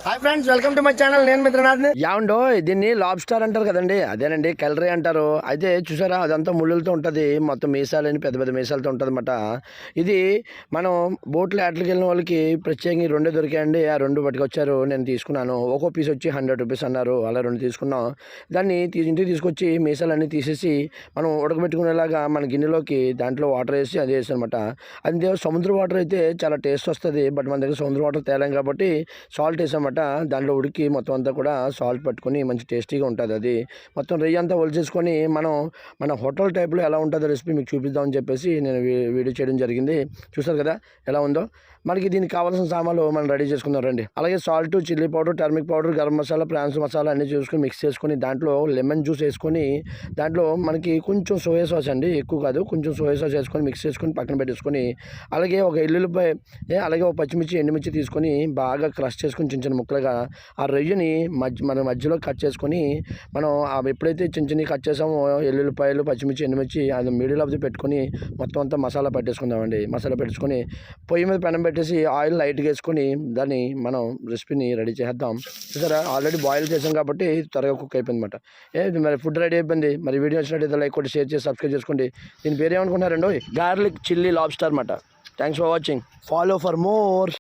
Hi friends, welcome to my channel. నేను మిత్రనాథ్ని. యావండో దీన్ని lobster అంటారు కదండి, అదేనండి కలరీ అంటారు. అయితే చూసారా, అదంతా ముళ్ళులతో ఉంటుంది, మొత్తం మీసాలని పెద్ద పెద్ద మీసాలతో ఉంటుంది అన్నమాట. ఇది మనం బోట్లో ఆటలకు వెళ్ళిన వాళ్ళకి ప్రత్యేకంగా రెండు దొరికాయండి. ఆ రెండు పట్టుకొచ్చారు, నేను తీసుకున్నాను. ఒక్కో పీస్ వచ్చి 100 రూపీస్ అన్నారు. అలా రెండు తీసుకున్నాం. దాన్ని ఇంటికి తీసుకొచ్చి మీసాలన్నీ తీసేసి మనం ఉడకబెట్టుకునేలాగా మన గిన్నెలోకి దాంట్లో వాటర్ వేసి అది వేసి అనమాట. అది సముద్ర వాటర్ అయితే చాలా టేస్ట్ వస్తుంది. బట్ మన దగ్గర సముద్ర వాటర్ తేలాం కాబట్టి సాల్ట్ వేసాం. దాంట్లో ఉడికి మొత్తం అంతా కూడా సాల్ట్ పట్టుకొని మంచి టేస్టీగా ఉంటుంది. అది మొత్తం రొయ్యి అంతా ఒలిచేసుకొని మన హోటల్ టైప్లో ఎలా ఉంటుందో రెసిపీ మీకు చూపిద్దామని చెప్పేసి నేను వీడియో చేయడం జరిగింది. చూసారు కదా ఎలా ఉందో. మనకి దీనికి కావాల్సిన సామాన్లు మనం రెడీ చేసుకుందాం రండి. అలాగే salt, chilli powder, turmeric powder, garam masala, prawns masala అన్నీ చూసుకొని మిక్స్ చేసుకొని దాంట్లో లెమన్ జ్యూస్ వేసుకొని దాంట్లో మనకి కొంచెం సోయా సాస్ అండి, ఎక్కువ కాదు, కొంచెం సోయా సాస్ వేసుకొని మిక్స్ చేసుకొని పక్కన పెట్టేసుకొని అలాగే ఒక ఎల్లుల్లిపాయ, అలాగే ఒక పచ్చిమిర్చి, ఎండుమిర్చి తీసుకొని బాగా క్రష్ చేసుకొని చిన్న చిన్న ముక్కలుగా ఆ రొయ్యని మన మధ్యలో కట్ చేసుకొని మనం ఎప్పుడైతే చిన్న చిన్న కట్ చేసామో ఎల్లుల్లిపాయలు, పచ్చిమిర్చి, ఎండుమిర్చి అది మీడియం ఆఫ్ ది పెట్టుకొని మొత్తం అంతా మసాలా పెట్టేసుకుందామండి. మసాలా పెట్టుకొని పొయ్యి మీద పెనం పెట్టేసి ఆయిల్ లైట్గా వేసుకొని దాన్ని మనం రెసిపీని రెడీ చేద్దాం. చూసారా, ఆల్రెడీ బాయిల్ చేసాం కాబట్టి త్వరగా కుక్ అయిపోయింది అనమాట. మరి ఫుడ్ రెడీ అయిపోయింది. మరి వీడియో వచ్చినట్టయితే లైక్ కొట్టి, షేర్ చేసి, సబ్స్క్రైబ్ చేసుకోండి. దీని పేరు ఏమనుకున్నారండి? గార్లిక్ చిల్లీ లాబ్స్టర్ అనమాట. Thanks for watching. Follow for more.